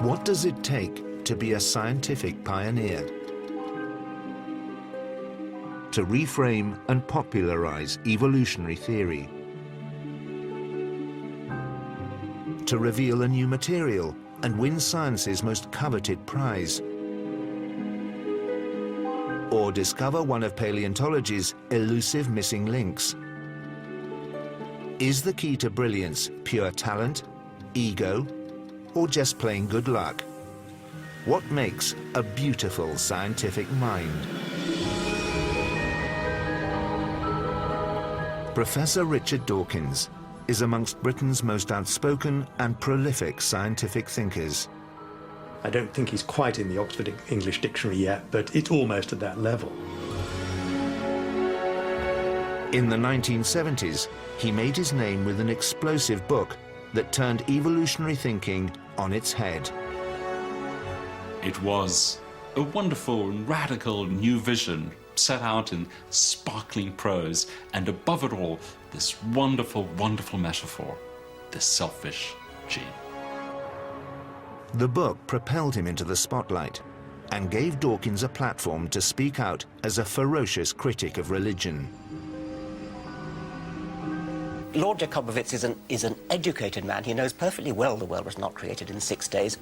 What does it take to be a scientific pioneer? To reframe and popularize evolutionary theory. To reveal a new material and win science's most coveted prize. Or discover one of paleontology's elusive missing links. Is the key to brilliance pure talent, ego, or just plain good luck? What makes a beautiful scientific mind? Professor Richard Dawkins is amongst Britain's most outspoken and prolific scientific thinkers. I don't think he's quite in the Oxford English Dictionary yet, but it's almost at that level. In the 1970s, he made his name with an explosive book that turned evolutionary thinking on its head. It was a wonderful and radical new vision set out in sparkling prose, and above it all, this wonderful, wonderful metaphor, the selfish gene. The book propelled him into the spotlight and gave Dawkins a platform to speak out as a ferocious critic of religion. Lord Jacobowitz is an educated man. He knows perfectly well the world was not created in 6 days.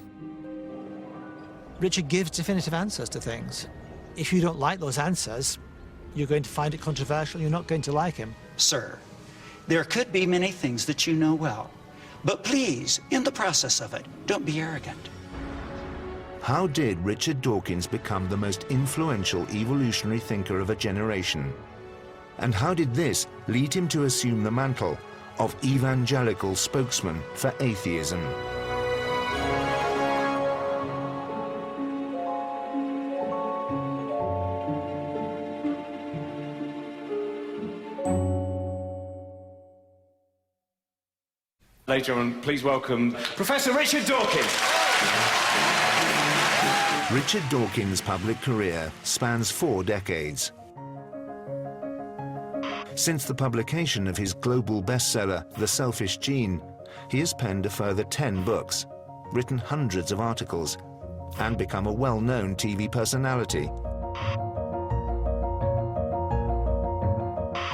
Richard gives definitive answers to things. If you don't like those answers, you're going to find it controversial, you're not going to like him. Sir, there could be many things that you know well, but please, in the process of it, don't be arrogant. How did Richard Dawkins become the most influential evolutionary thinker of a generation? And how did this lead him to assume the mantle of evangelical spokesman for atheism? Ladies and gentlemen, please welcome Professor Richard Dawkins. Richard Dawkins' public career spans 4 decades. Since the publication of his global bestseller, The Selfish Gene, he has penned a further 10 books, written hundreds of articles, and become a well-known TV personality.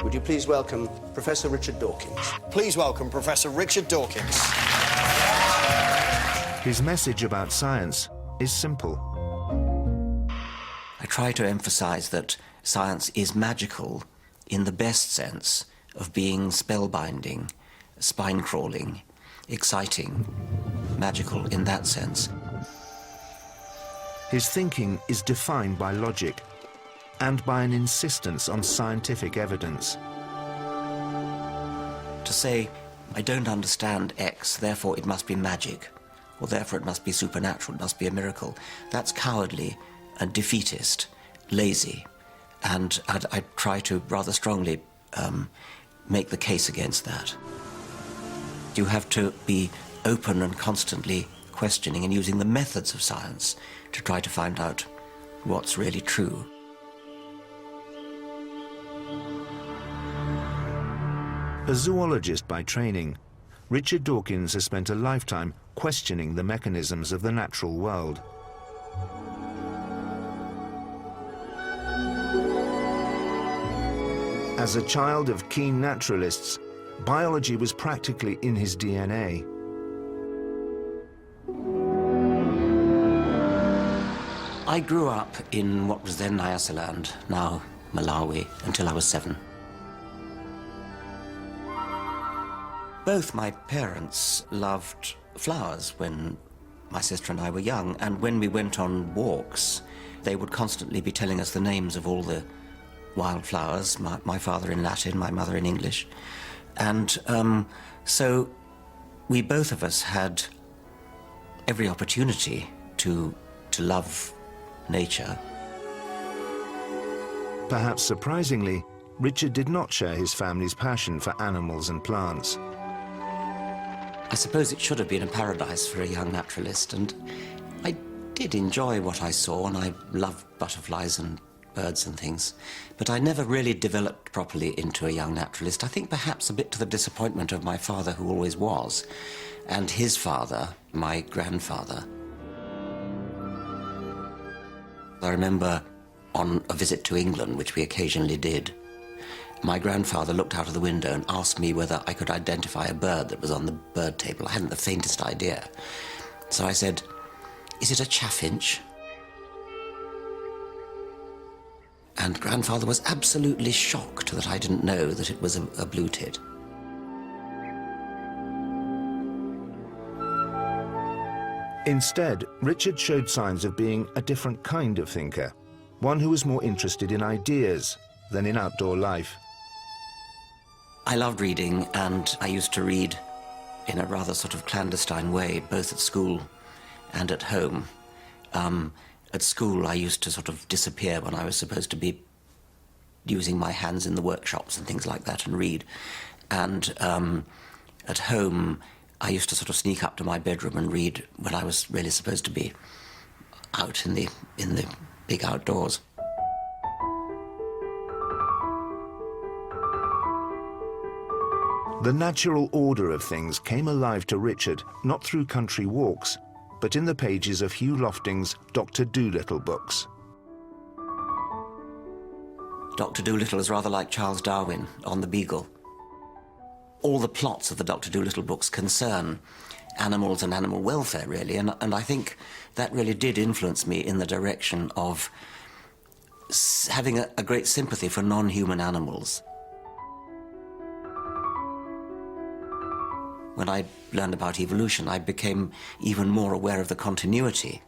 Would you please welcome Professor Richard Dawkins? Please welcome Professor Richard Dawkins. His message about science is simple. I try to emphasize that science is magical in the best sense of being spellbinding, spine-crawling, exciting, magical in that sense. His thinking is defined by logic and by an insistence on scientific evidence. To say, I don't understand X, therefore it must be magic, or therefore it must be supernatural, it must be a miracle, that's cowardly and defeatist, lazy. And I try to rather strongly make the case against that. You have to be open and constantly questioning and using the methods of science to try to find out what's really true. A zoologist by training, Richard Dawkins has spent a lifetime questioning the mechanisms of the natural world. As a child of keen naturalists, biology was practically in his DNA. I grew up in what was then Nyasaland, now Malawi, until I was 7. Both my parents loved flowers when my sister and I were young, and when we went on walks, they would constantly be telling us the names of all the wildflowers, my father in Latin, my mother in English. And so we both of us had every opportunity to love nature. Perhaps surprisingly, Richard did not share his family's passion for animals and plants. I suppose it should have been a paradise for a young naturalist, and I did enjoy what I saw, and I loved butterflies and birds and things, but I never really developed properly into a young naturalist. I think perhaps a bit to the disappointment of my father, who always was, and his father, my grandfather. I remember on a visit to England, which we occasionally did, my grandfather looked out of the window and asked me whether I could identify a bird that was on the bird table. I hadn't the faintest idea. So I said, "Is it a chaffinch?" And grandfather was absolutely shocked that I didn't know that it was a blue-tit. Instead, Richard showed signs of being a different kind of thinker, one who was more interested in ideas than in outdoor life. I loved reading, and I used to read in a rather sort of clandestine way, both at school and at home. At school, I used to sort of disappear when I was supposed to be using my hands in the workshops and things like that and read. And at home, I used to sort of sneak up to my bedroom and read when I was really supposed to be out in the big outdoors. The natural order of things came alive to Richard, not through country walks, but in the pages of Hugh Lofting's Dr. Dolittle books. Dr. Dolittle is rather like Charles Darwin on the Beagle. All the plots of the Dr. Dolittle books concern animals and animal welfare, really, and I think that really did influence me in the direction of having a great sympathy for non-human animals. When I learned about evolution, I became even more aware of the continuity,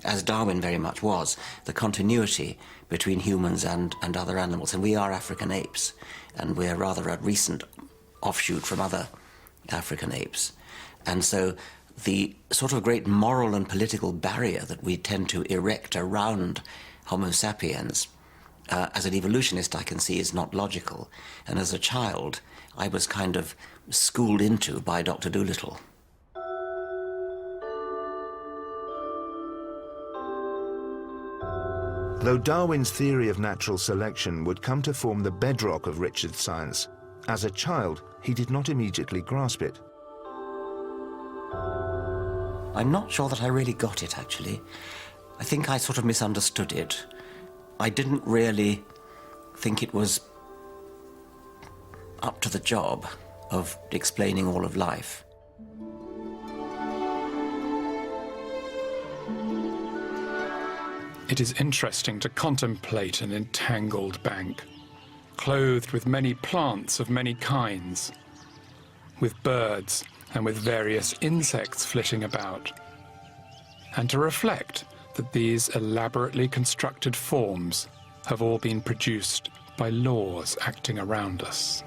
as Darwin very much was, the continuity between humans and other animals. And we are African apes, and we're rather a recent offshoot from other African apes. And so the sort of great moral and political barrier that we tend to erect around Homo sapiens, as an evolutionist I can see is not logical. And as a child, I was kind of schooled into by Dr. Dolittle. Though Darwin's theory of natural selection would come to form the bedrock of Richard's science, as a child, he did not immediately grasp it. I'm not sure that I really got it, actually. I think I sort of misunderstood it. I didn't really think it was up to the job of explaining all of life. It is interesting to contemplate an entangled bank, clothed with many plants of many kinds, with birds and with various insects flitting about, and to reflect that these elaborately constructed forms have all been produced by laws acting around us.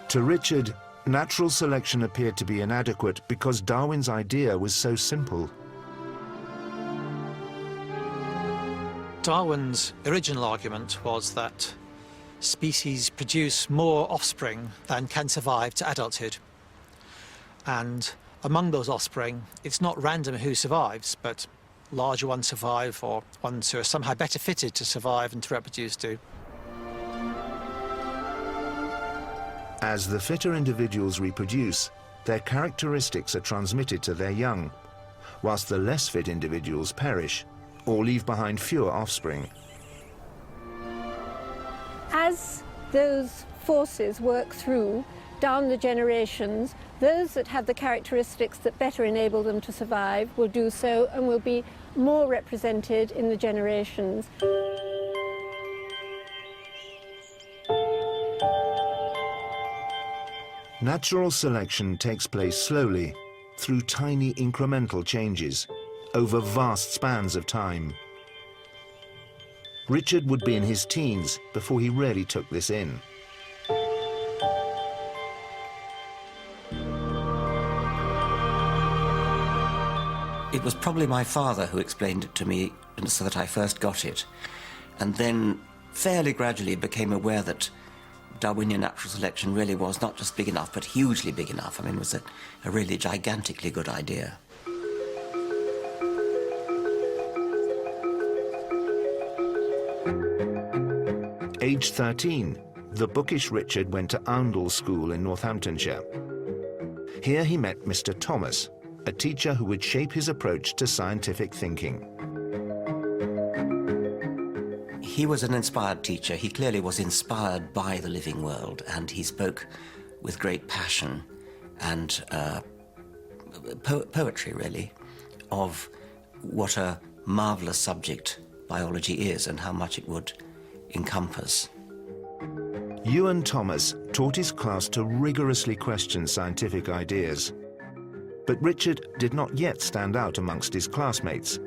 To Richard, natural selection appeared to be inadequate because Darwin's idea was so simple. Darwin's original argument was that species produce more offspring than can survive to adulthood. And among those offspring, it's not random who survives, but larger ones survive, or ones who are somehow better fitted to survive and to reproduce do. As the fitter individuals reproduce, their characteristics are transmitted to their young, whilst the less fit individuals perish or leave behind fewer offspring. As those forces work through down the generations, those that have the characteristics that better enable them to survive will do so and will be more represented in the generations. Natural selection takes place slowly, through tiny incremental changes, over vast spans of time. Richard would be in his teens before he really took this in. It was probably my father who explained it to me so that I first got it, and then fairly gradually became aware that Darwinian natural selection really was not just big enough, but hugely big enough. I mean, it was a really gigantically good idea. Aged 13, the bookish Richard went to Oundle School in Northamptonshire. Here he met Mr. Thomas, a teacher who would shape his approach to scientific thinking. He was an inspired teacher. He clearly was inspired by the living world, and he spoke with great passion and poetry, really, of what a marvelous subject biology is and how much it would encompass. Ewan Thomas taught his class to rigorously question scientific ideas. But Richard did not yet stand out amongst his classmates.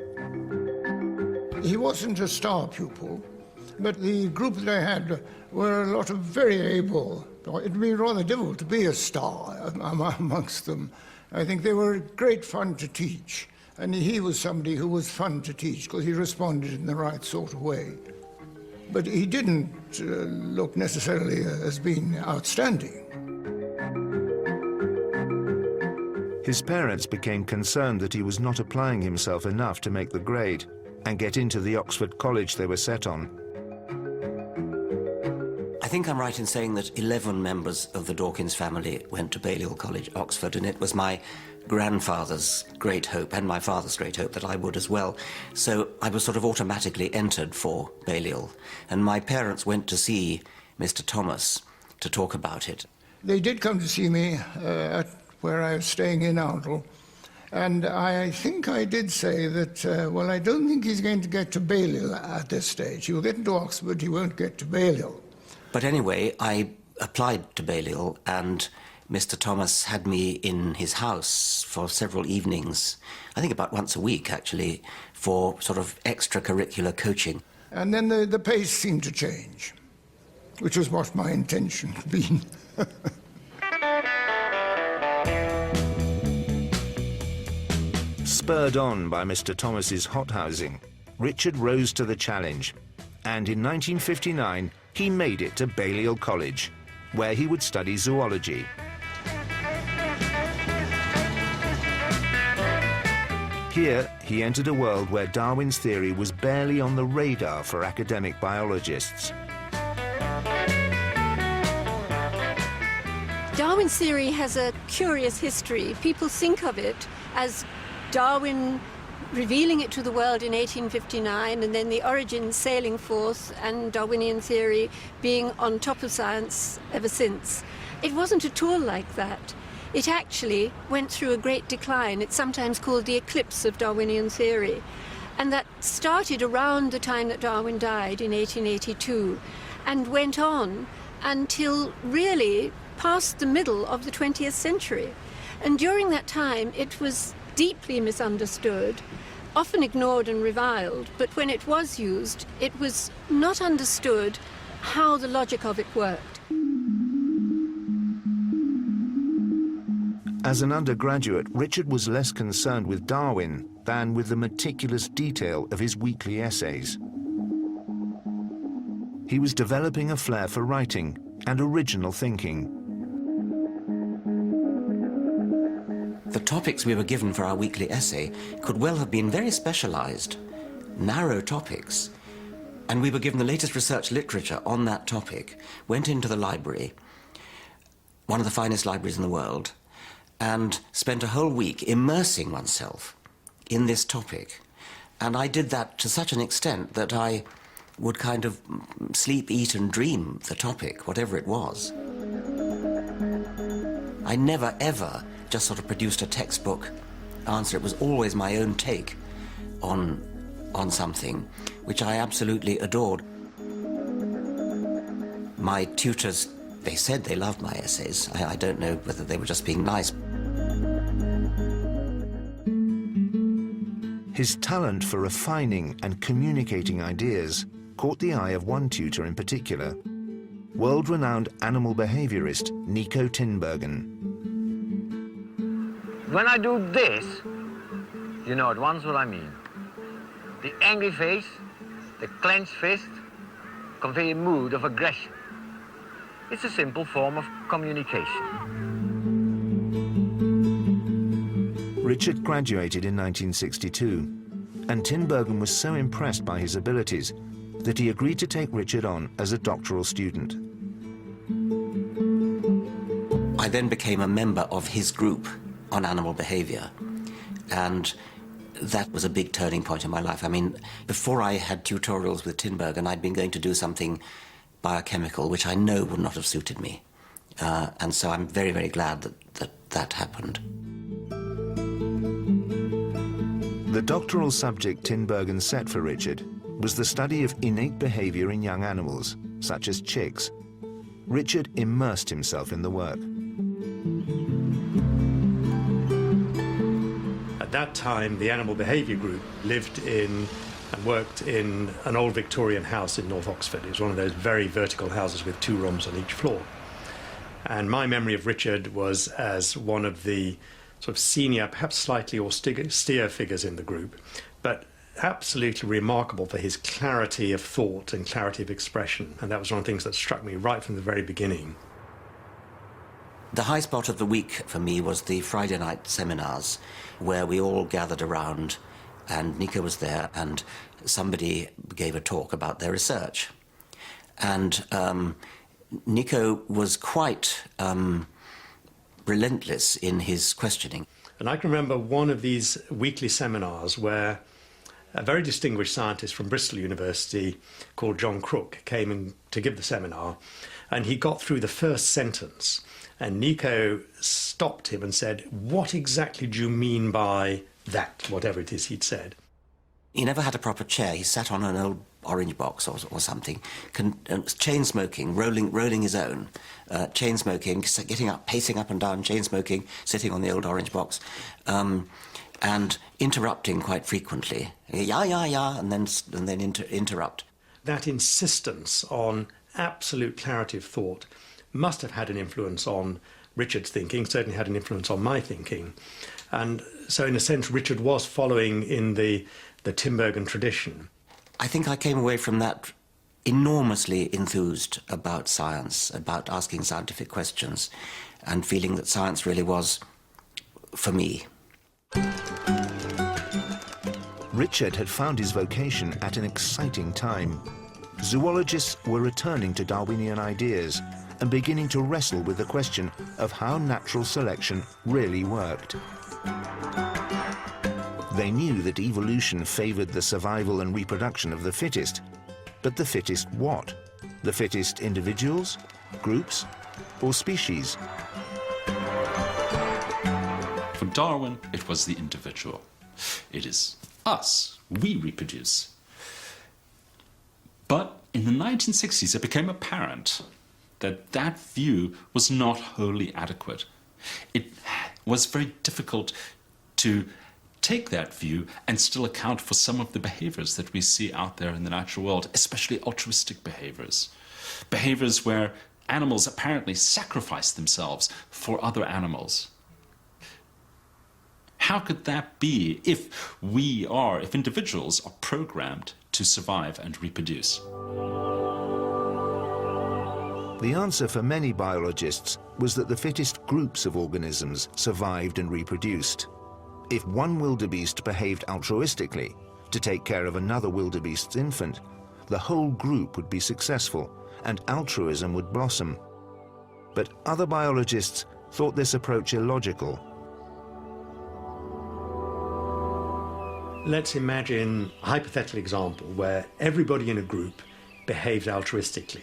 He wasn't a star pupil, but the group that I had were a lot of very able. It would be rather difficult to be a star amongst them. I think they were great fun to teach, and he was somebody who was fun to teach because he responded in the right sort of way. But he didn't look necessarily as being outstanding. His parents became concerned that he was not applying himself enough to make the grade and get into the Oxford College they were set on. I think I'm right in saying that 11 members of the Dawkins family went to Balliol College, Oxford, and it was my grandfather's great hope and my father's great hope that I would as well. So I was sort of automatically entered for Balliol, and my parents went to see Mr. Thomas to talk about it. They did come to see me at where I was staying in Oundle, and I think I did say that, well, I don't think he's going to get to Balliol at this stage. He will get into Oxford, he won't get to Balliol. But anyway, I applied to Balliol, and Mr. Thomas had me in his house for several evenings, I think about once a week, actually, for sort of extracurricular coaching. And then the pace seemed to change, which was what my intention had been. Spurred on by Mr. Thomas's hothousing, Richard rose to the challenge, and in 1959 he made it to Balliol College, where he would study zoology. Here, he entered a world where Darwin's theory was barely on the radar for academic biologists. Darwin's theory has a curious history. People think of it as Darwin revealing it to the world in 1859, and then the Origin sailing forth and Darwinian theory being on top of science ever since. It wasn't at all like that. It actually went through a great decline. It's sometimes called the eclipse of Darwinian theory. And that started around the time that Darwin died in 1882 and went on until really past the middle of the 20th century. And during that time, it was deeply misunderstood, often ignored and reviled, but when it was used, it was not understood how the logic of it worked. As an undergraduate, Richard was less concerned with Darwin than with the meticulous detail of his weekly essays. He was developing a flair for writing and original thinking. The topics we were given for our weekly essay could well have been very specialized, narrow topics, and we were given the latest research literature on that topic, went into the library, one of the finest libraries in the world, and spent a whole week immersing oneself in this topic. And I did that to such an extent that I would kind of sleep, eat, and dream the topic, whatever it was. I never, ever just sort of produced a textbook answer. It was always my own take on something, which I absolutely adored. My tutors, they said they loved my essays. I don't know whether they were just being nice. His talent for refining and communicating ideas caught the eye of one tutor in particular, world-renowned animal behaviorist Nico Tinbergen. When I do this, you know at once what I mean. The angry face, the clenched fist, convey a mood of aggression. It's a simple form of communication. Richard graduated in 1962, and Tinbergen was so impressed by his abilities that he agreed to take Richard on as a doctoral student. I then became a member of his group on animal behavior, and that was a big turning point in my life. I mean, before I had tutorials with Tinbergen, I'd been going to do something biochemical, which I know would not have suited me. And so I'm very, very glad that happened. The doctoral subject Tinbergen set for Richard was the study of innate behavior in young animals, such as chicks. Richard immersed himself in the work. At that time, the Animal Behaviour Group lived in and worked in an old Victorian house in North Oxford. It was one of those very vertical houses with 2 rooms on each floor. And my memory of Richard was as one of the sort of senior, perhaps slightly austere figures in the group, but absolutely remarkable for his clarity of thought and clarity of expression. And that was one of the things that struck me right from the very beginning. The high spot of the week for me was the Friday night seminars, where we all gathered around, and Nico was there, and somebody gave a talk about their research. And Nico was quite relentless in his questioning. And I can remember one of these weekly seminars where a very distinguished scientist from Bristol University called John Crook came in to give the seminar, and he got through the first sentence, and Nico stopped him and said, "What exactly do you mean by that?" whatever it is he'd said. He never had a proper chair. He sat on an old orange box or something, chain smoking, rolling his own, chain smoking, getting up, pacing up and down, chain smoking, sitting on the old orange box, and interrupting quite frequently. Yeah, and then interrupt. That insistence on absolute clarity of thought must have had an influence on Richard's thinking, certainly had an influence on my thinking. And so in a sense, Richard was following in the Tinbergen tradition. I think I came away from that enormously enthused about science, about asking scientific questions, and feeling that science really was for me. Richard had found his vocation at an exciting time. Zoologists were returning to Darwinian ideas and beginning to wrestle with the question of how natural selection really worked. They knew that evolution favored the survival and reproduction of the fittest. But the fittest what? The fittest individuals, groups, or species? For Darwin, it was the individual. It is us. We reproduce. But in the 1960s, it became apparent that that view was not wholly adequate. It was very difficult to take that view and still account for some of the behaviors that we see out there in the natural world, especially altruistic behaviors. Behaviors where animals apparently sacrifice themselves for other animals. How could that be if individuals are programmed to survive and reproduce? The answer for many biologists was that the fittest groups of organisms survived and reproduced. If one wildebeest behaved altruistically to take care of another wildebeest's infant, the whole group would be successful and altruism would blossom. But other biologists thought this approach illogical. Let's imagine a hypothetical example where everybody in a group behaves altruistically,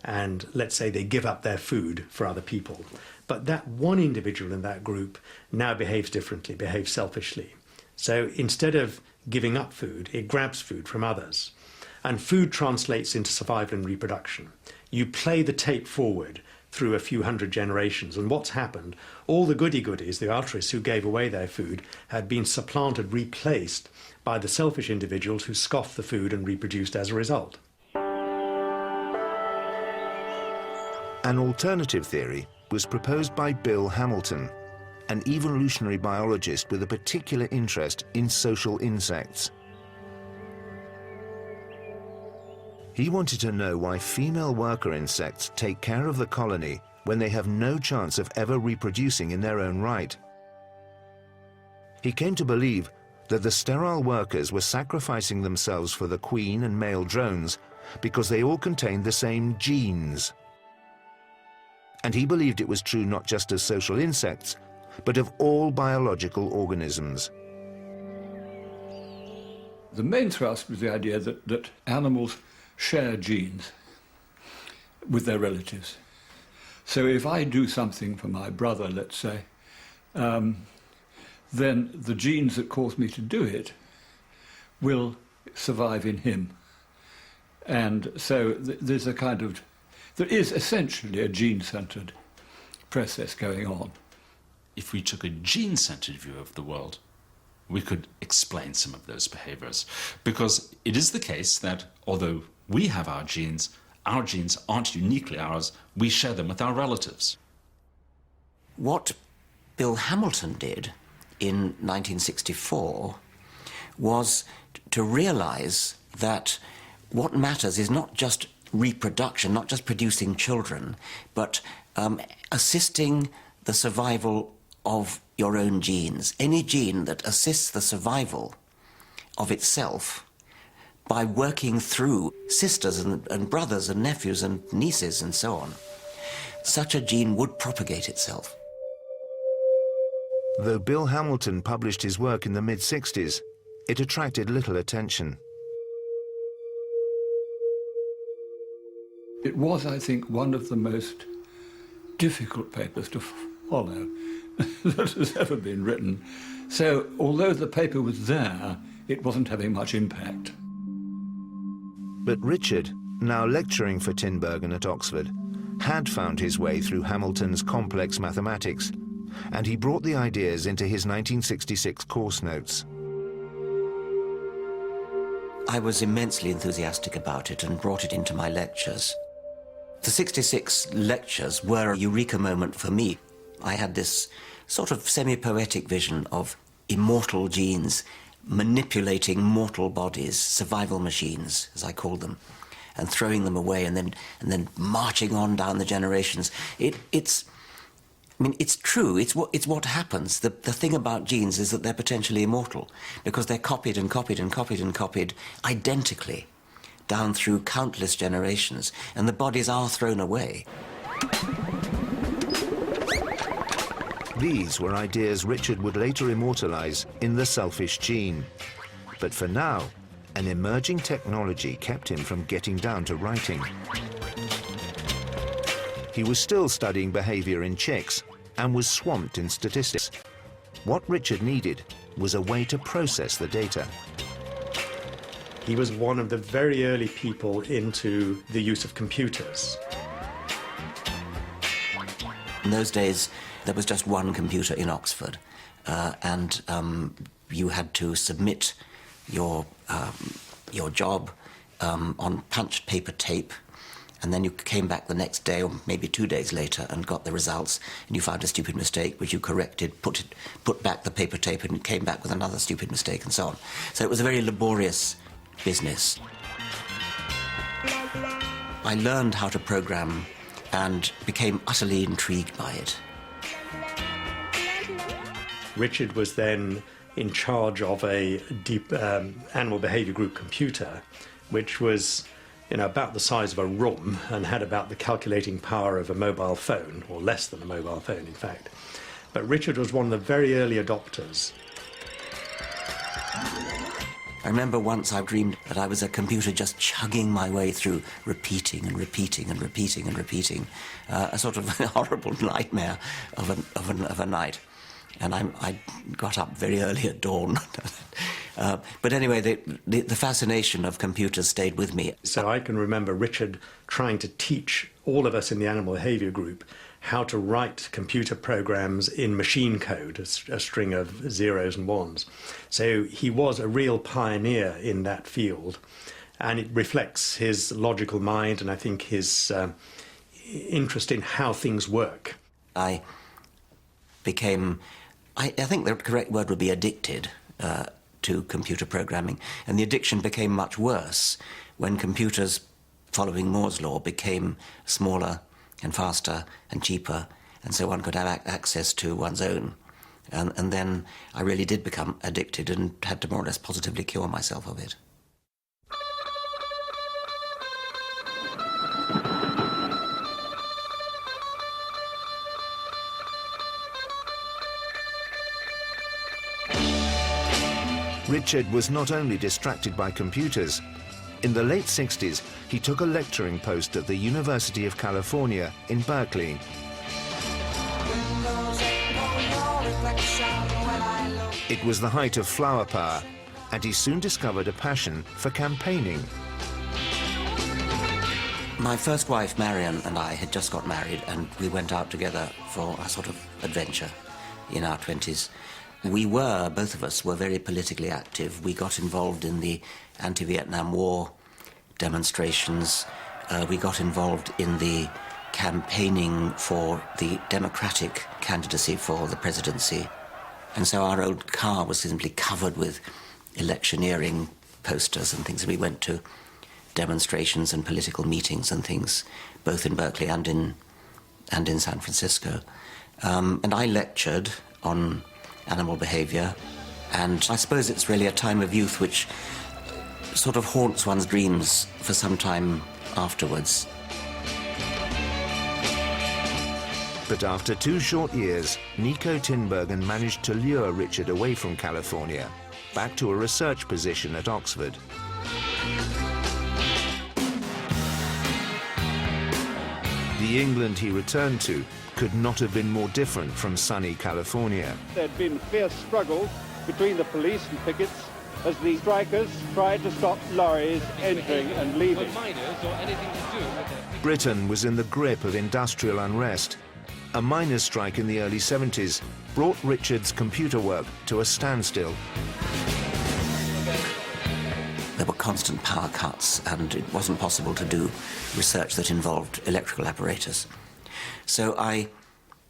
and let's say they give up their food for other people. But that one individual in that group now behaves differently, behaves selfishly. So instead of giving up food, it grabs food from others. And food translates into survival and reproduction. You play the tape forward through a few hundred generations, and what's happened, all the goody-goodies, the altruists who gave away their food, had been supplanted, replaced by the selfish individuals who scoffed the food and reproduced as a result. An alternative theory was proposed by Bill Hamilton, an evolutionary biologist with a particular interest in social insects. He wanted to know why female worker insects take care of the colony when they have no chance of ever reproducing in their own right. He came to believe that the sterile workers were sacrificing themselves for the queen and male drones because they all contained the same genes. and he believed it was true not just of social insects, but of all biological organisms. The main thrust was the idea that animals share genes with their relatives. So if I do something for my brother, let's say, then the genes that cause me to do it will survive in him. And so there's a kind of, there is essentially a gene-centred process going on. If we took a gene-centred view of the world, we could explain some of those behaviors. Because it is the case that although we have our genes aren't uniquely ours, we share them with our relatives. What Bill Hamilton did in 1964 was to realize that what matters is not just reproduction, not just producing children, but assisting the survival of your own genes. Any gene that assists the survival of itself by working through sisters and brothers and nephews and nieces and so on, such a gene would propagate itself. Though Bill Hamilton published his work in the mid-60s, it attracted little attention. It was, I think, one of the most difficult papers to follow that has ever been written. So, although the paper was there, it wasn't having much impact. But Richard, now lecturing for Tinbergen at Oxford, had found his way through Hamilton's complex mathematics, and he brought the ideas into his 1966 course notes. I was immensely enthusiastic about it and brought it into my lectures. The 66 lectures were a eureka moment for me. I had this sort of semi-poetic vision of immortal genes manipulating mortal bodies, survival machines, as I called them, and throwing them away and then marching on down the generations. It's true. It's what happens. The thing about genes is that they're potentially immortal because they're copied and copied and copied and copied identically down through countless generations, and the bodies are thrown away. These were ideas Richard would later immortalize in The Selfish Gene. But for now, an emerging technology kept him from getting down to writing. He was still studying behavior in chicks and was swamped in statistics. What Richard needed was a way to process the data. He was one of the very early people into the use of computers. In those days, there was just one computer in Oxford, and you had to submit your job on punched paper tape, and then you came back the next day or maybe 2 days later and got the results, and you found a stupid mistake which you corrected, put back the paper tape, and came back with another stupid mistake, and so on. So it was a very laborious business. I learned how to program and became utterly intrigued by it. Richard was then in charge of a deep animal behavior group computer, which was about the size of a room and had about the calculating power of a mobile phone, or less than a mobile phone, in fact. But Richard was one of the very early adopters. I remember once I dreamed that I was a computer just chugging my way through, repeating and repeating and repeating and repeating, a sort of horrible nightmare of a night. And I got up very early at dawn. But anyway, the fascination of computers stayed with me. So I can remember Richard trying to teach all of us in the animal behavior group how to write computer programs in machine code, a string of zeros and ones. So he was a real pioneer in that field, and it reflects his logical mind and I think his interest in how things work. I became, I think the correct word would be addicted to computer programming, and the addiction became much worse when computers, following Moore's law, became smaller and faster and cheaper, and so one could have access to one's own. And then I really did become addicted and had to more or less positively cure myself of it. Richard was not only distracted by computers. In the late 60s, he took a lecturing post at the University of California in Berkeley. It was the height of flower power, and he soon discovered a passion for campaigning. My first wife, Marion, and I had just got married, and we went out together for a sort of adventure in our 20s. Both of us were very politically active. We got involved in the anti-Vietnam War demonstrations. We got involved in the campaigning for the Democratic candidacy for the presidency. And so our old car was simply covered with electioneering posters and things. We went to demonstrations and political meetings and things, both in Berkeley and in San Francisco. And I lectured on animal behavior, and I suppose it's really a time of youth which sort of haunts one's dreams for some time afterwards. But after 2 short years, Nico Tinbergen managed to lure Richard away from California, back to a research position at Oxford. The England he returned to could not have been more different from sunny California. There had been fierce struggle between the police and pickets as the strikers tried to stop lorries entering and leaving. Britain was in the grip of industrial unrest. A miners' strike in the early 70s brought Richard's computer work to a standstill. There were constant power cuts, and it wasn't possible to do research that involved electrical apparatus. So I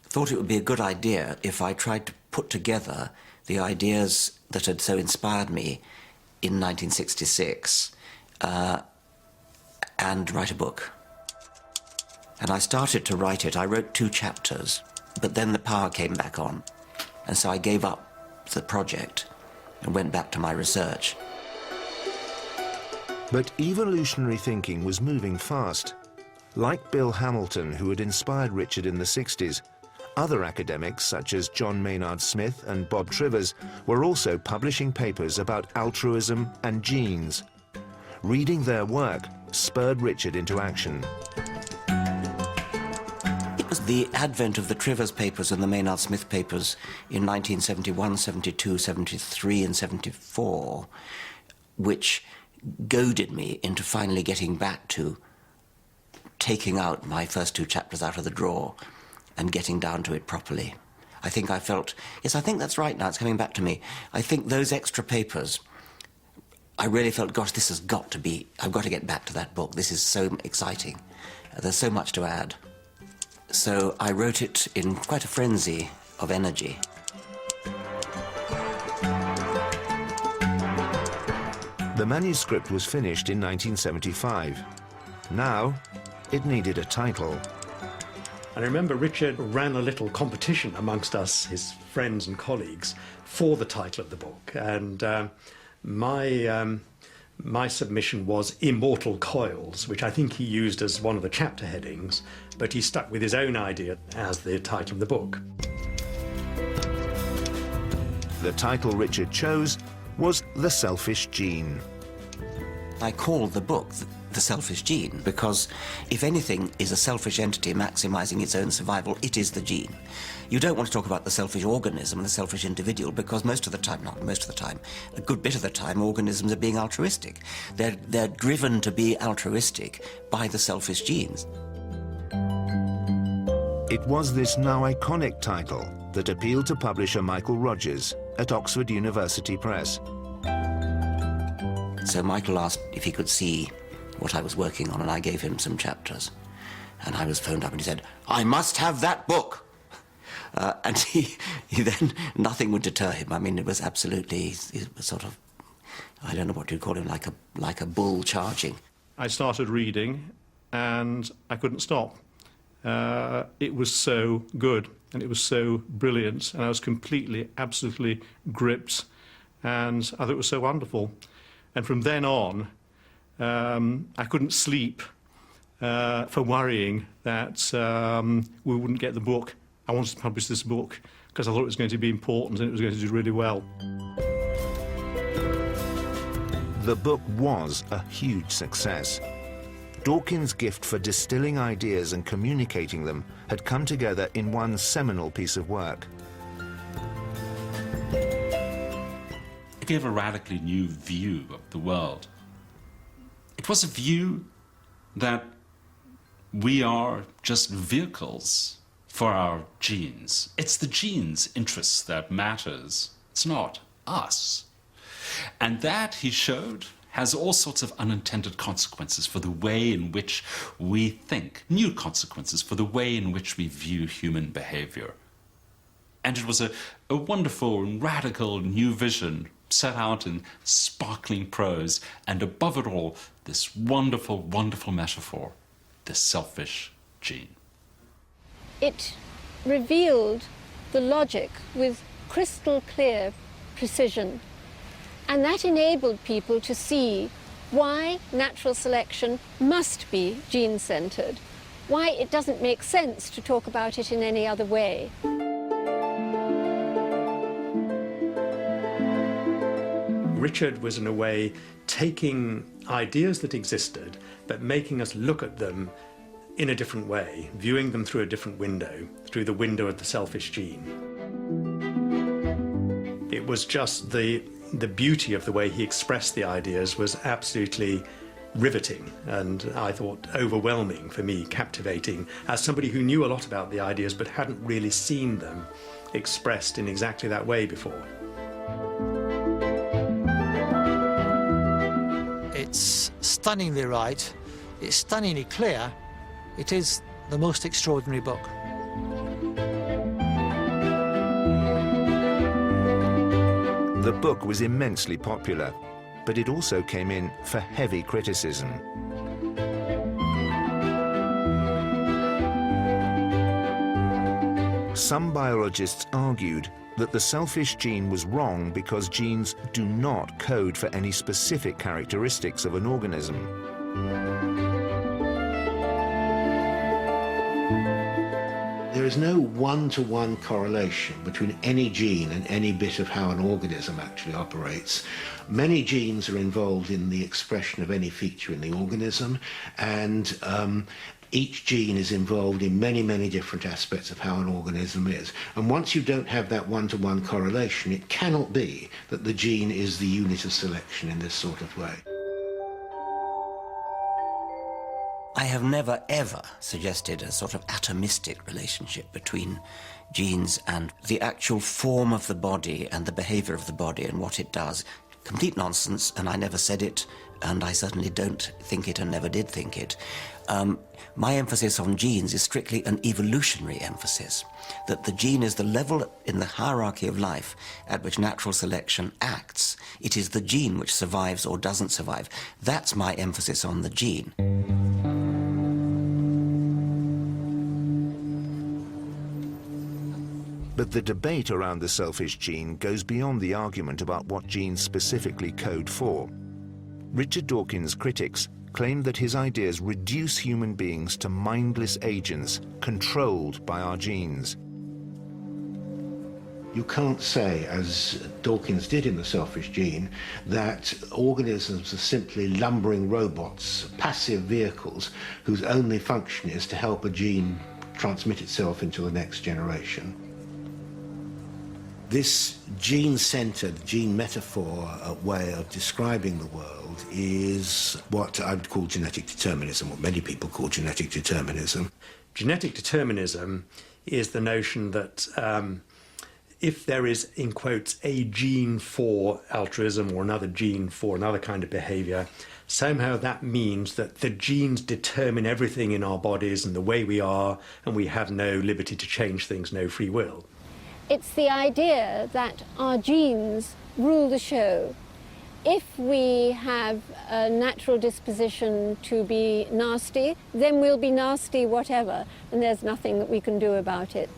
thought it would be a good idea if I tried to put together the ideas that had so inspired me in 1966 and write a book. And I started to write it. I wrote 2 chapters, but then the power came back on. And so I gave up the project and went back to my research. But evolutionary thinking was moving fast. Like Bill Hamilton, who had inspired Richard in the 60s, other academics such as John Maynard Smith and Bob Trivers were also publishing papers about altruism and genes. Reading their work spurred Richard into action. It was the advent of the Trivers papers and the Maynard Smith papers in 1971, 72, 73 and 74, which goaded me into finally getting back to taking out my first 2 chapters out of the drawer and getting down to it properly. I think I felt, yes, I think that's right now, it's coming back to me. I think those extra papers, I really felt, gosh, this has got to be, I've got to get back to that book. This is so exciting. There's so much to add. So I wrote it in quite a frenzy of energy. The manuscript was finished in 1975. Now, it needed a title. And I remember Richard ran a little competition amongst us, his friends and colleagues, for the title of the book. And my submission was Immortal Coils, which I think he used as one of the chapter headings, but he stuck with his own idea as the title of the book. The title Richard chose was The Selfish Gene. I called the book The Selfish Gene because if anything is a selfish entity maximizing its own survival, it is the gene. You don't want to talk about the selfish organism and the selfish individual because most of the time, not most of the time, a good bit of the time, organisms are being altruistic. They're driven to be altruistic by the selfish genes. It was this now iconic title that appealed to publisher Michael Rogers at Oxford University Press. So Michael asked if he could see what I was working on, and I gave him some chapters. And I was phoned up and he said, "I must have that book." And he then, nothing would deter him. I mean, it was absolutely, it was sort of, I don't know what you'd call him, like a bull charging. I started reading and I couldn't stop. It was so good and it was so brilliant and I was completely, absolutely gripped and I thought it was so wonderful. And from then on, I couldn't sleep for worrying that we wouldn't get the book. I wanted to publish this book because I thought it was going to be important and it was going to do really well. The book was a huge success. Dawkins' gift for distilling ideas and communicating them had come together in one seminal piece of work. It gave a radically new view of the world. It was a view that we are just vehicles for our genes. It's the genes' interests that matters. It's not us. And that, he showed, has all sorts of unintended consequences for the way in which we think, new consequences for the way in which we view human behavior. And it was a wonderful and radical new vision set out in sparkling prose, and above it all, this wonderful, wonderful metaphor, the selfish gene. It revealed the logic with crystal clear precision, and that enabled people to see why natural selection must be gene-centered, why it doesn't make sense to talk about it in any other way. Richard was, in a way, taking ideas that existed, but making us look at them in a different way, viewing them through a different window, through the window of the selfish gene. It was just the beauty of the way he expressed the ideas was absolutely riveting and, I thought, overwhelming for me, captivating, as somebody who knew a lot about the ideas but hadn't really seen them expressed in exactly that way before. It's stunningly right, it's stunningly clear, it is the most extraordinary book. The book was immensely popular, but it also came in for heavy criticism. Some biologists argued that the selfish gene was wrong because genes do not code for any specific characteristics of an organism. There is no one-to-one correlation between any gene and any bit of how an organism actually operates. Many genes are involved in the expression of any feature in the organism, and each gene is involved in many, many different aspects of how an organism is. And once you don't have that one-to-one correlation, it cannot be that the gene is the unit of selection in this sort of way. I have never, ever suggested a sort of atomistic relationship between genes and the actual form of the body and the behavior of the body and what it does. Complete nonsense, and I never said it, and I certainly don't think it and never did think it. My emphasis on genes is strictly an evolutionary emphasis, that the gene is the level in the hierarchy of life at which natural selection acts. It is the gene which survives or doesn't survive. That's my emphasis on the gene. But the debate around the selfish gene goes beyond the argument about what genes specifically code for. Richard Dawkins' critics claim that his ideas reduce human beings to mindless agents controlled by our genes. You can't say, as Dawkins did in The Selfish Gene, that organisms are simply lumbering robots, passive vehicles, whose only function is to help a gene transmit itself into the next generation. This gene-centered, gene metaphor way of describing the world is what I would call genetic determinism, what many people call genetic determinism. Genetic determinism is the notion that if there is, in quotes, a gene for altruism or another gene for another kind of behavior, somehow that means that the genes determine everything in our bodies and the way we are, and we have no liberty to change things, no free will. It's the idea that our genes rule the show. If we have a natural disposition to be nasty, then we'll be nasty whatever, and there's nothing that we can do about it.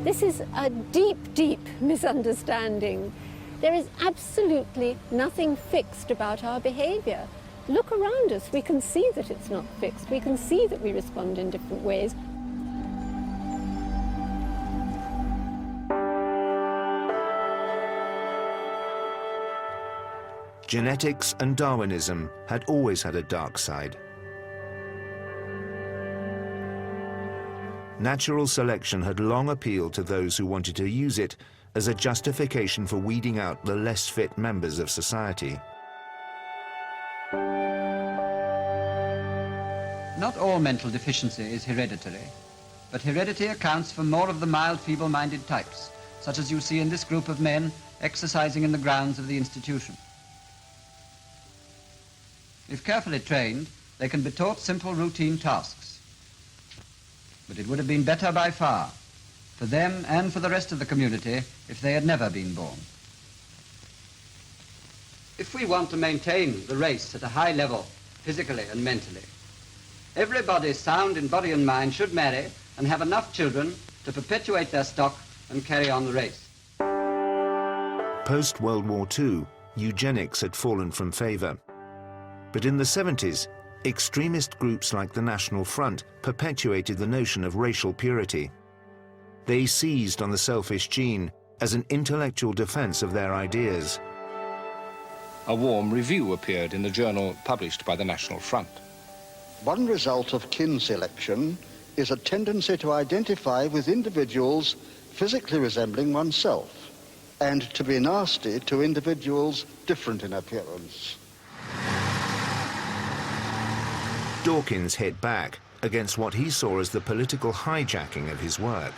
This is a deep, deep misunderstanding. There is absolutely nothing fixed about our behavior. Look around us, we can see that it's not fixed. We can see that we respond in different ways. Genetics and Darwinism had always had a dark side. Natural selection had long appealed to those who wanted to use it as a justification for weeding out the less fit members of society. Not all mental deficiency is hereditary, but heredity accounts for more of the mild, feeble-minded types, such as you see in this group of men exercising in the grounds of the institution. If carefully trained, they can be taught simple routine tasks. But it would have been better by far for them and for the rest of the community if they had never been born. If we want to maintain the race at a high level, physically and mentally, everybody sound in body and mind should marry and have enough children to perpetuate their stock and carry on the race. Post-World War II, eugenics had fallen from favour. But in the 70s, extremist groups like the National Front perpetuated the notion of racial purity. They seized on the selfish gene as an intellectual defence of their ideas. A warm review appeared in the journal published by the National Front. One result of kin selection is a tendency to identify with individuals physically resembling oneself and to be nasty to individuals different in appearance. Dawkins hit back against what he saw as the political hijacking of his work.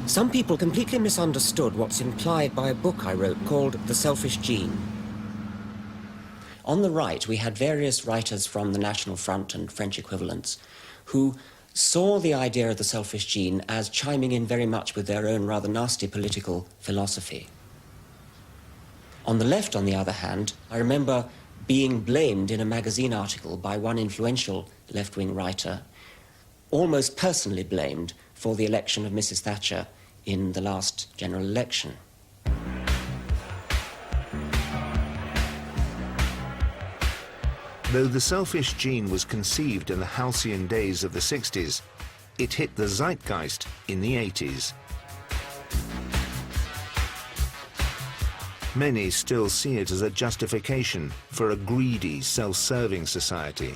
Some people completely misunderstood what's implied by a book I wrote called The Selfish Gene. On the right, we had various writers from the National Front and French equivalents who saw the idea of the selfish gene as chiming in very much with their own rather nasty political philosophy. On the left, on the other hand, I remember being blamed in a magazine article by one influential left-wing writer, almost personally blamed for the election of Mrs. Thatcher in the last general election. Though the selfish gene was conceived in the halcyon days of the 60s, it hit the zeitgeist in the 80s. Many still see it as a justification for a greedy, self-serving society.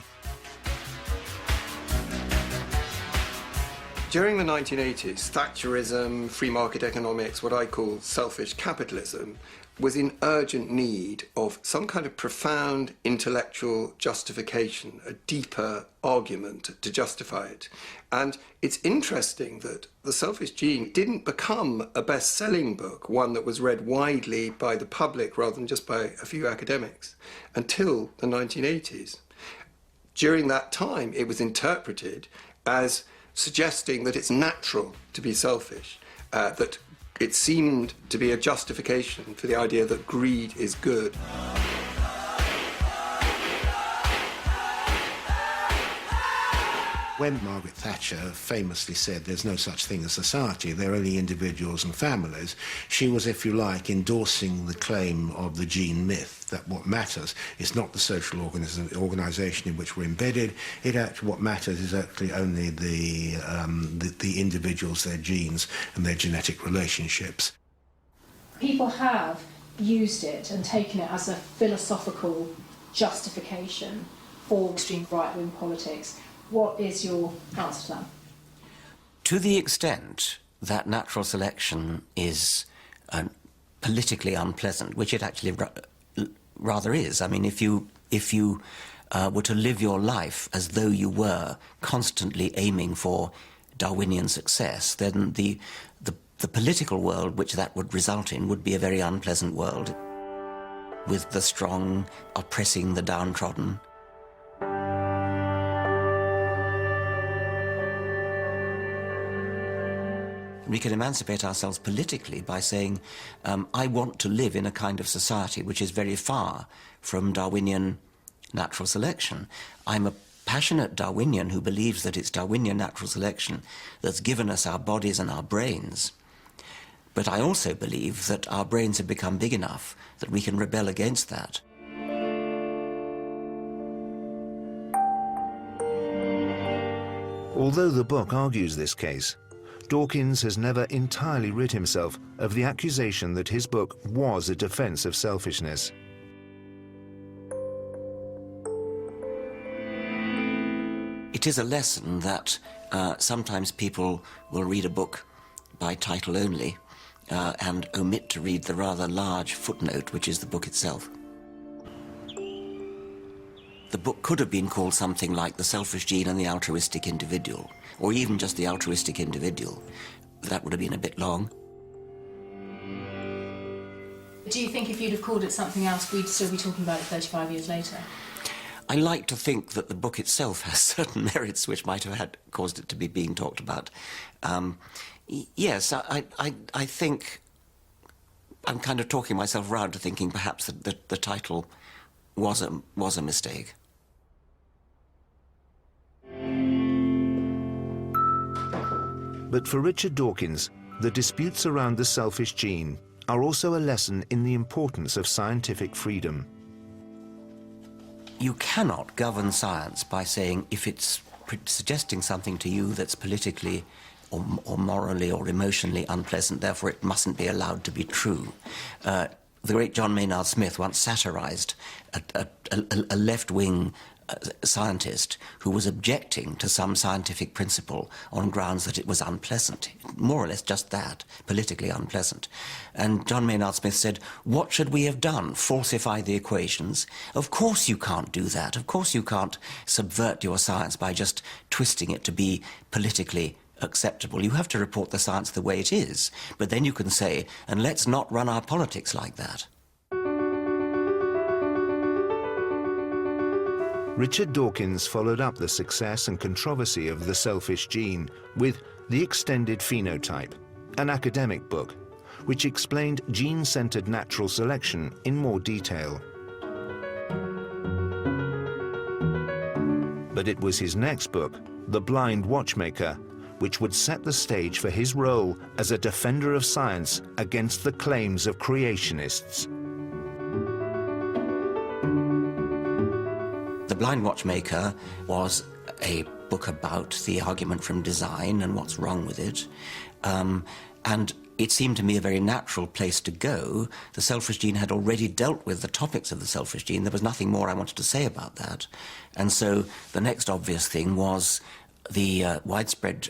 During the 1980s, Thatcherism, free market economics, what I call selfish capitalism, was in urgent need of some kind of profound intellectual justification, a deeper argument to justify it. And it's interesting that The Selfish Gene didn't become a best-selling book, one that was read widely by the public rather than just by a few academics, until the 1980s. During that time, it was interpreted as suggesting that it's natural to be selfish, that it seemed to be a justification for the idea that greed is good. When Margaret Thatcher famously said there's no such thing as society, they're only individuals and families, she was, if you like, endorsing the claim of the gene myth, that what matters is not the social organisation in which we're embedded, what matters is actually only the individuals, their genes and their genetic relationships. People have used it and taken it as a philosophical justification for extreme right-wing politics. What is your answer to that? To the extent that natural selection is politically unpleasant, which it actually rather is. I mean, if you were to live your life as though you were constantly aiming for Darwinian success, then the political world which that would result in would be a very unpleasant world, with the strong oppressing the downtrodden. We can emancipate ourselves politically by saying, I want to live in a kind of society which is very far from Darwinian natural selection. I'm a passionate Darwinian who believes that it's Darwinian natural selection that's given us our bodies and our brains. But I also believe that our brains have become big enough that we can rebel against that. Although the book argues this case, Dawkins has never entirely rid himself of the accusation that his book was a defense of selfishness. It is a lesson that sometimes people will read a book by title only and omit to read the rather large footnote, which is the book itself. The book could have been called something like The Selfish Gene and the Altruistic Individual, or even just The Altruistic Individual. That would have been a bit long. Do you think if you'd have called it something else, we'd still be talking about it 35 years later? I like to think that the book itself has certain merits which might have caused it to be being talked about. Yes, I think I'm kind of talking myself round to thinking perhaps that the title was a mistake. But for Richard Dawkins, the disputes around the selfish gene are also a lesson in the importance of scientific freedom. You cannot govern science by saying if it's suggesting something to you that's politically or morally or emotionally unpleasant, therefore it mustn't be allowed to be true. The great John Maynard Smith once satirized a left-wing scientist who was objecting to some scientific principle on grounds that it was unpleasant, more or less just that, politically unpleasant. And John Maynard Smith said, what should we have done? Falsify the equations? Of course you can't do that. Of course you can't subvert your science by just twisting it to be politically acceptable. You have to report the science the way it is. But then you can say, and let's not run our politics like that. Richard Dawkins followed up the success and controversy of The Selfish Gene with The Extended Phenotype, an academic book, which explained gene-centered natural selection in more detail. But it was his next book, The Blind Watchmaker, which would set the stage for his role as a defender of science against the claims of creationists. The Blind Watchmaker was a book about the argument from design and what's wrong with it. And it seemed to me a very natural place to go. The selfish gene had already dealt with the topics of the selfish gene. There was nothing more I wanted to say about that. And so the next obvious thing was the widespread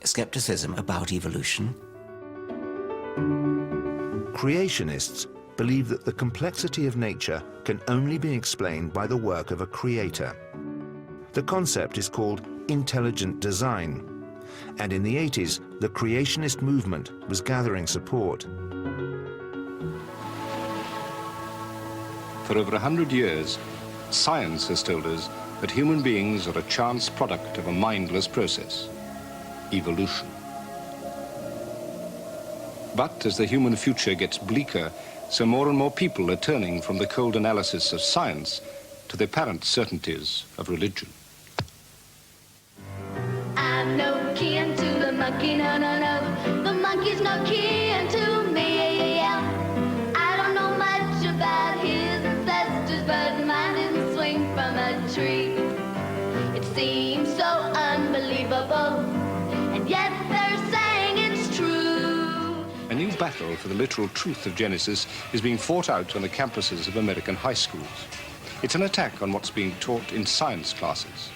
skepticism about evolution. Creationists believe that the complexity of nature can only be explained by the work of a creator. The concept is called intelligent design, and in the 80s, the creationist movement was gathering support. For over 100 years, science has told us that human beings are a chance product of a mindless process, evolution. But as the human future gets bleaker, so more and more people are turning from the cold analysis of science to the apparent certainties of religion. I'm no kin to the monkey, no, no, no. The monkey's no kin to me. I don't know much about his ancestors, but mine didn't swing from a tree. It seems so unbelievable, and yet they're saying it's true. A new battle for the literal truth of Genesis is being fought out on the campuses of American high schools. It's an attack on what's being taught in science classes.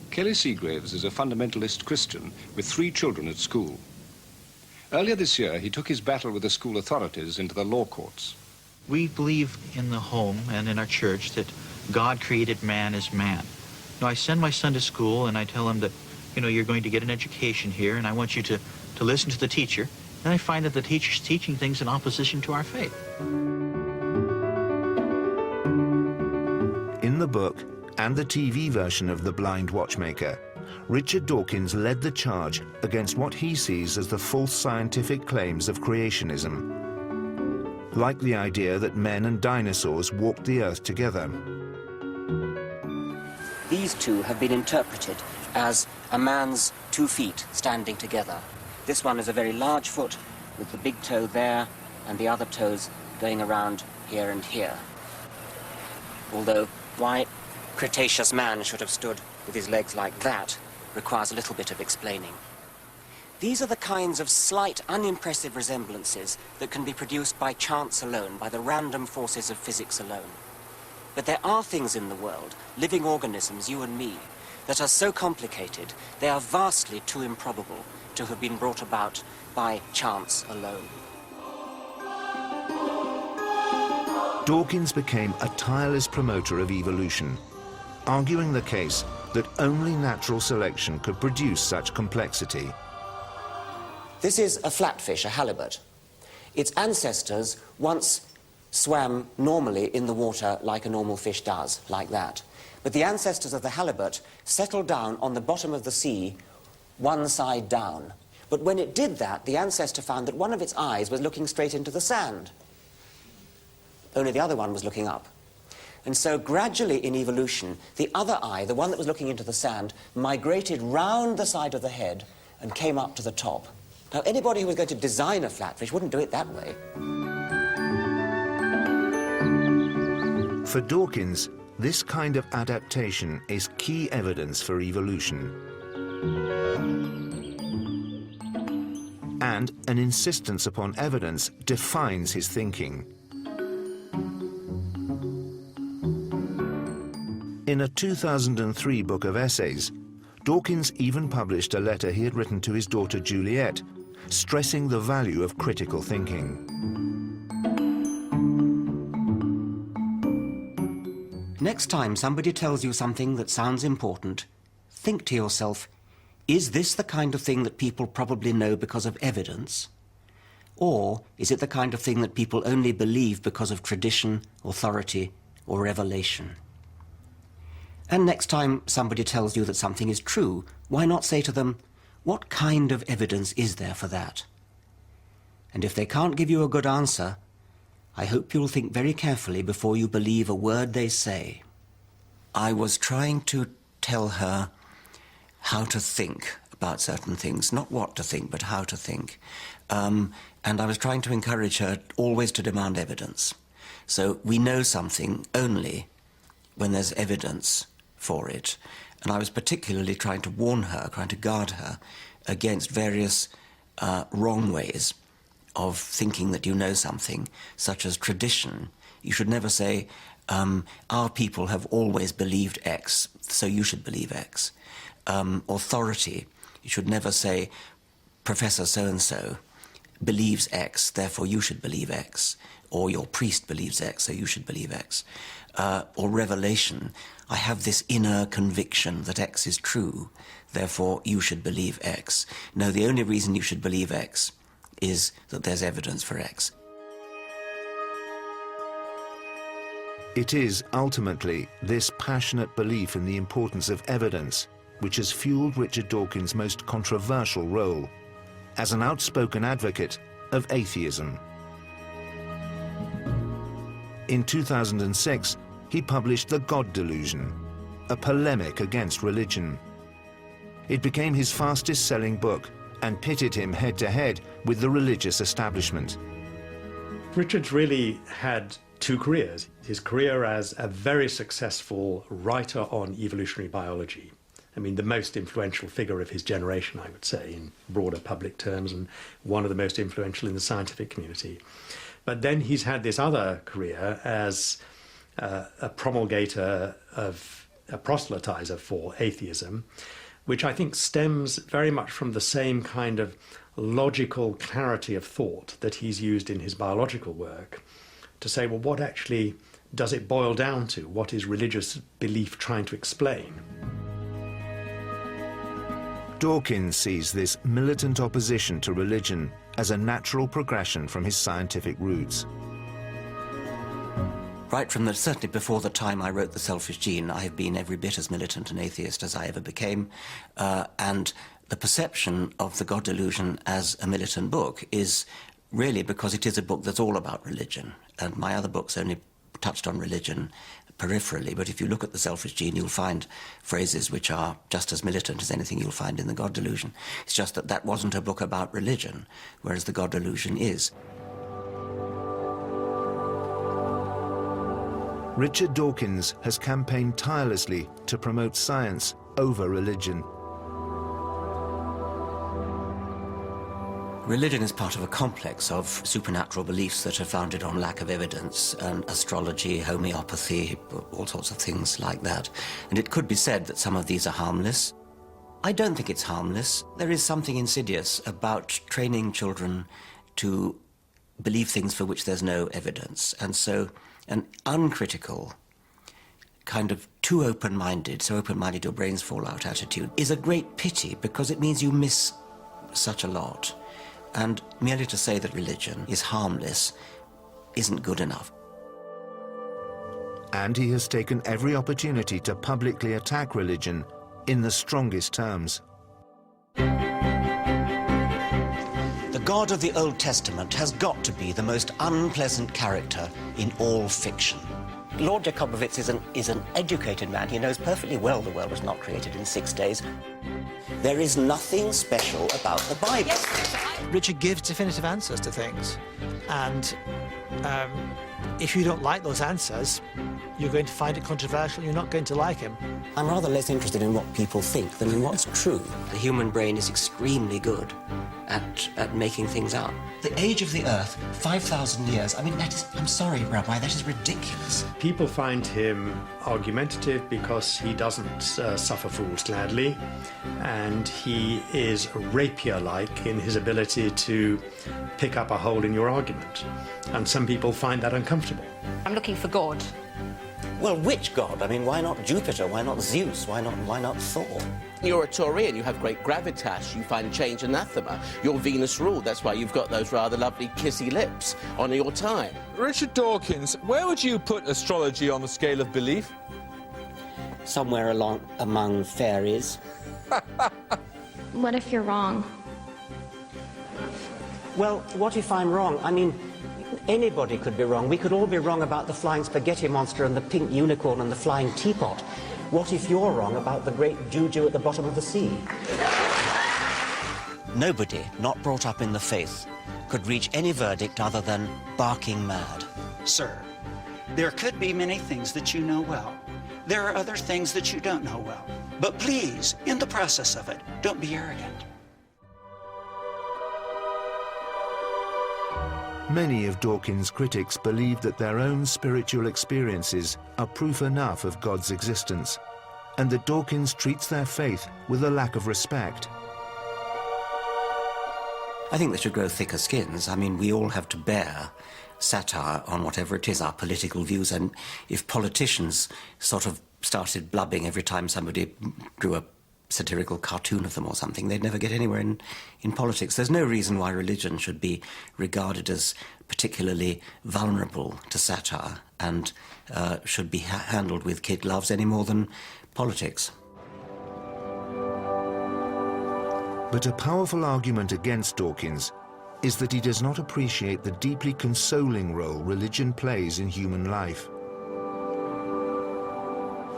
Kelly Seagraves is a fundamentalist Christian with 3 children at school. Earlier this year, he took his battle with the school authorities into the law courts. We believe in the home and in our church that God created man as man. Now, I send my son to school and I tell him that, you know, you're going to get an education here and I want you to listen to the teacher. And I find that the teacher's teaching things in opposition to our faith. In the book and the TV version of The Blind Watchmaker, Richard Dawkins led the charge against what he sees as the false scientific claims of creationism, like the idea that men and dinosaurs walked the earth together. These two have been interpreted as a man's 2 feet standing together. This one is a very large foot with the big toe there and the other toes going around here and here. Although why Cretaceous man should have stood with his legs like that requires a little bit of explaining. These are the kinds of slight, unimpressive resemblances that can be produced by chance alone, by the random forces of physics alone. But there are things in the world, living organisms, you and me, that are so complicated they are vastly too improbable to have been brought about by chance alone. Dawkins became a tireless promoter of evolution, arguing the case that only natural selection could produce such complexity. This is a flatfish, a halibut. Its ancestors once swam normally in the water like a normal fish does, like that. But the ancestors of the halibut settled down on the bottom of the sea, one side down. But when it did that, the ancestor found that one of its eyes was looking straight into the sand. Only the other one was looking up. And so gradually in evolution, the other eye, the one that was looking into the sand, migrated round the side of the head and came up to the top. Now, anybody who was going to design a flatfish wouldn't do it that way. For Dawkins, this kind of adaptation is key evidence for evolution. And an insistence upon evidence defines his thinking. In a 2003 book of essays, Dawkins even published a letter he had written to his daughter Juliet, stressing the value of critical thinking. Next time somebody tells you something that sounds important, think to yourself, is this the kind of thing that people probably know because of evidence? Or is it the kind of thing that people only believe because of tradition, authority, or revelation? And next time somebody tells you that something is true, why not say to them, what kind of evidence is there for that? And if they can't give you a good answer, I hope you'll think very carefully before you believe a word they say. I was trying to tell her how to think about certain things, not what to think, but how to think. And I was trying to encourage her always to demand evidence. So we know something only when there's evidence for it. And I was particularly trying to warn her, trying to guard her against various wrong ways of thinking that you know something, such as tradition. You should never say, our people have always believed X, so you should believe X. Authority, you should never say, Professor so-and-so believes X, therefore you should believe X, or your priest believes X, so you should believe X. Or revelation, I have this inner conviction that X is true, therefore you should believe X. No, the only reason you should believe X is that there's evidence for X. It is ultimately this passionate belief in the importance of evidence which has fueled Richard Dawkins' most controversial role as an outspoken advocate of atheism. In 2006, he published The God Delusion, a polemic against religion. It became his fastest-selling book and pitted him head-to-head with the religious establishment. Richard's really had two careers. His career as a very successful writer on evolutionary biology. I mean, the most influential figure of his generation, I would say, in broader public terms, and one of the most influential in the scientific community. But then he's had this other career as a promulgator of a proselytizer for atheism, which I think stems very much from the same kind of logical clarity of thought that he's used in his biological work to say, well, what actually does it boil down to? What is religious belief trying to explain? Dawkins sees this militant opposition to religion as a natural progression from his scientific roots. Right from certainly before the time I wrote The Selfish Gene, I have been every bit as militant an atheist as I ever became. And the perception of The God Delusion as a militant book is really because it is a book that's all about religion. And my other books only touched on religion peripherally. But if you look at The Selfish Gene, you'll find phrases which are just as militant as anything you'll find in The God Delusion. It's just that that wasn't a book about religion, whereas The God Delusion is. Richard Dawkins has campaigned tirelessly to promote science over religion. Religion is part of a complex of supernatural beliefs that are founded on lack of evidence, and astrology, homeopathy, all sorts of things like that. And it could be said that some of these are harmless. I don't think it's harmless. There is something insidious about training children to believe things for which there's no evidence. And so an uncritical, kind of too open-minded, so open-minded your brains fall out attitude is a great pity, because it means you miss such a lot. And merely to say that religion is harmless isn't good enough. And he has taken every opportunity to publicly attack religion in the strongest terms. The God of the Old Testament has got to be the most unpleasant character in all fiction. Lord Jacobowitz is an educated man. He knows perfectly well the world was not created in 6 days. There is nothing special about the Bible. Yes. Richard gives definitive answers to things, and if you don't like those answers, you're going to find it controversial, you're not going to like him. I'm rather less interested in what people think than in what's true. The human brain is extremely good at making things up. The age of the Earth, 5,000 years, I mean, that is, I'm sorry, Rabbi, that is ridiculous. People find him argumentative because he doesn't suffer fools gladly, and he is rapier-like in his ability to pick up a hole in your argument. And some people find that uncomfortable. I'm looking for God. Well, which God? I mean, why not Jupiter? Why not Zeus? Why not Thor? You're a Taurian, you have great gravitas, you find change anathema. You're Venus ruled, that's why you've got those rather lovely kissy lips. Honour your time. Richard Dawkins, where would you put astrology on the scale of belief? Somewhere among fairies. What if you're wrong? Well, what if I'm wrong? I mean, anybody could be wrong. We could all be wrong about the flying spaghetti monster and the pink unicorn and the flying teapot. What if you're wrong about the great juju at the bottom of the sea? Nobody not brought up in the faith could reach any verdict other than barking mad. Sir, there could be many things that you know well. There are other things that you don't know well. But please, in the process of it, don't be arrogant. Many of Dawkins' critics believe that their own spiritual experiences are proof enough of God's existence, and that Dawkins treats their faith with a lack of respect. I think they should grow thicker skins. I mean, we all have to bear satire on whatever it is, our political views, and if politicians sort of started blubbing every time somebody drew a satirical cartoon of them or something, they'd never get anywhere in politics. There's no reason why religion should be regarded as particularly vulnerable to satire and should be handled with kid gloves any more than politics. But a powerful argument against Dawkins is that he does not appreciate the deeply consoling role religion plays in human life.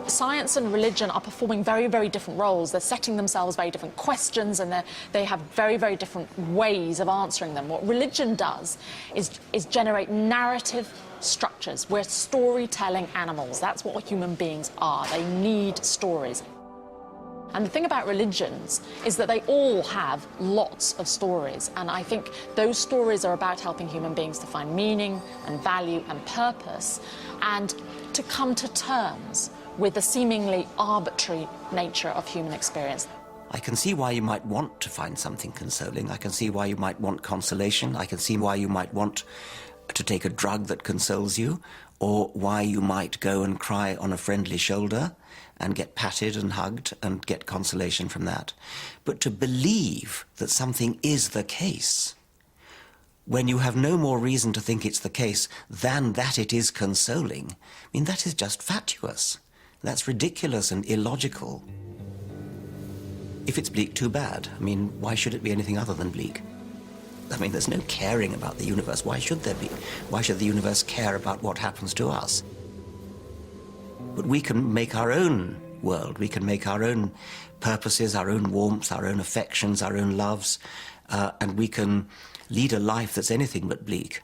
Science and religion are performing very, very different roles. They're setting themselves very different questions, and they have very, very different ways of answering them. What religion does is generate narrative structures. We're storytelling animals. That's what human beings are. They need stories. And the thing about religions is that they all have lots of stories, and I think those stories are about helping human beings to find meaning and value and purpose, and to come to terms with the seemingly arbitrary nature of human experience. I can see why you might want to find something consoling. I can see why you might want consolation. I can see why you might want to take a drug that consoles you, or why you might go and cry on a friendly shoulder and get patted and hugged and get consolation from that. But to believe that something is the case when you have no more reason to think it's the case than that it is consoling, I mean, that is just fatuous. That's ridiculous and illogical. If it's bleak, too bad. I mean, why should it be anything other than bleak? I mean, there's no caring about the universe. Why should there be? Why should the universe care about what happens to us? But we can make our own world. We can make our own purposes, our own warmth, our own affections, our own loves, and we can lead a life that's anything but bleak.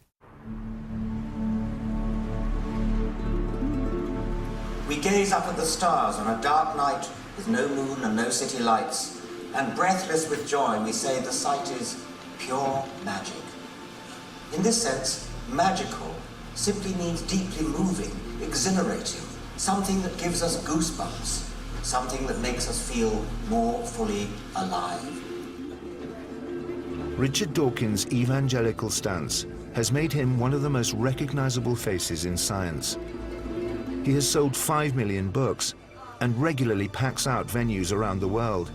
We gaze up at the stars on a dark night with no moon and no city lights, and breathless with joy we say the sight is pure magic. In this sense, magical simply means deeply moving, exhilarating, something that gives us goosebumps, something that makes us feel more fully alive. Richard Dawkins' evangelical stance has made him one of the most recognizable faces in science. He has sold 5 million books and regularly packs out venues around the world.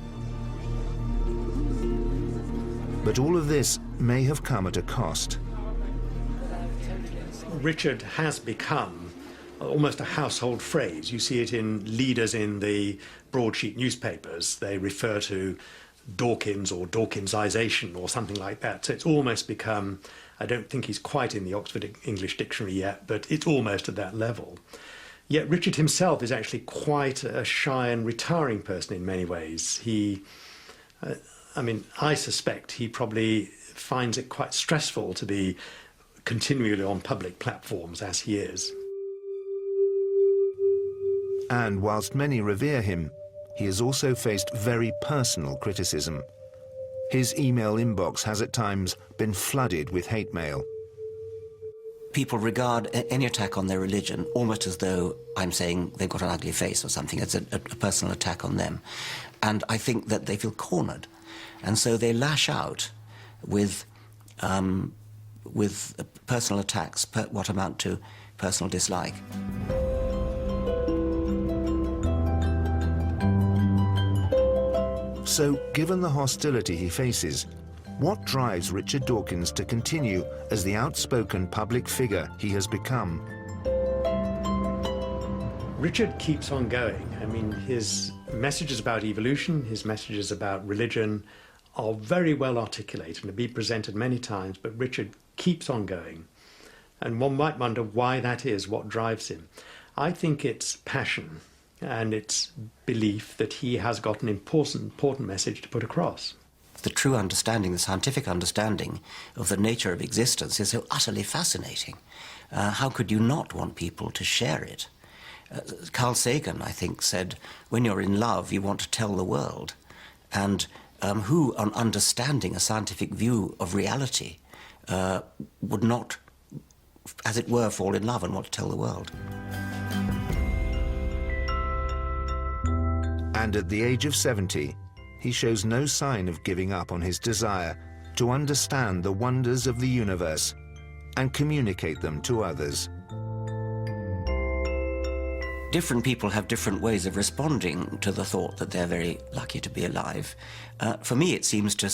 But all of this may have come at a cost. Richard has become almost a household phrase. You see it in leaders in the broadsheet newspapers. They refer to Dawkins or Dawkinsization or something like that. So it's almost become, I don't think he's quite in the Oxford English Dictionary yet, but it's almost at that level. Yet Richard himself is actually quite a shy and retiring person in many ways. I suspect he probably finds it quite stressful to be continually on public platforms as he is. And whilst many revere him, he has also faced very personal criticism. His email inbox has at times been flooded with hate mail. People regard any attack on their religion almost as though I'm saying they've got an ugly face or something. It's a personal attack on them. And I think that they feel cornered. And so they lash out with personal attacks, what amount to personal dislike. So, given the hostility he faces, what drives Richard Dawkins to continue as the outspoken public figure he has become? Richard keeps on going. I mean, his messages about evolution, his messages about religion are very well articulated and have been presented many times, but Richard keeps on going. And one might wonder why that is, what drives him. I think it's passion and it's belief that he has got an important message to put across. The true understanding, the scientific understanding of the nature of existence is so utterly fascinating. How could you not want people to share it? Carl Sagan, I think, said, when you're in love, you want to tell the world. And who, on understanding a scientific view of reality, would not, as it were, fall in love and want to tell the world? And at the age of 70, he shows no sign of giving up on his desire to understand the wonders of the universe and communicate them to others. Different people have different ways of responding to the thought that they're very lucky to be alive. For me, it seems to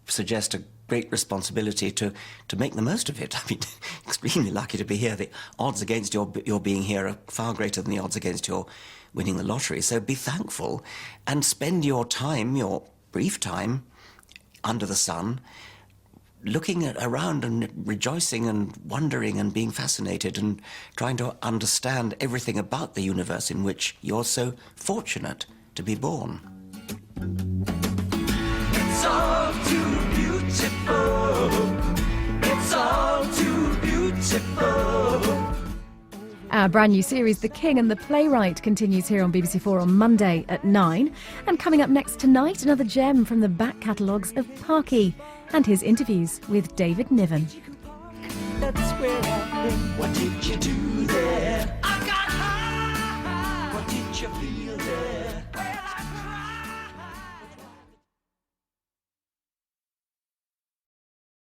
suggest a great responsibility to make the most of it. I mean, extremely lucky to be here. The odds against your being here are far greater than the odds against your winning the lottery. So be thankful and spend your time, your brief time, under the sun, looking around and rejoicing and wondering and being fascinated and trying to understand everything about the universe in which you're so fortunate to be born. It's all too beautiful. It's all too beautiful. Our brand new series, The King and the Playwright, continues here on BBC4 on Monday at 9. And coming up next tonight, another gem from the back catalogues of Parky and his interviews with David Niven. That's where I've been. What did you do?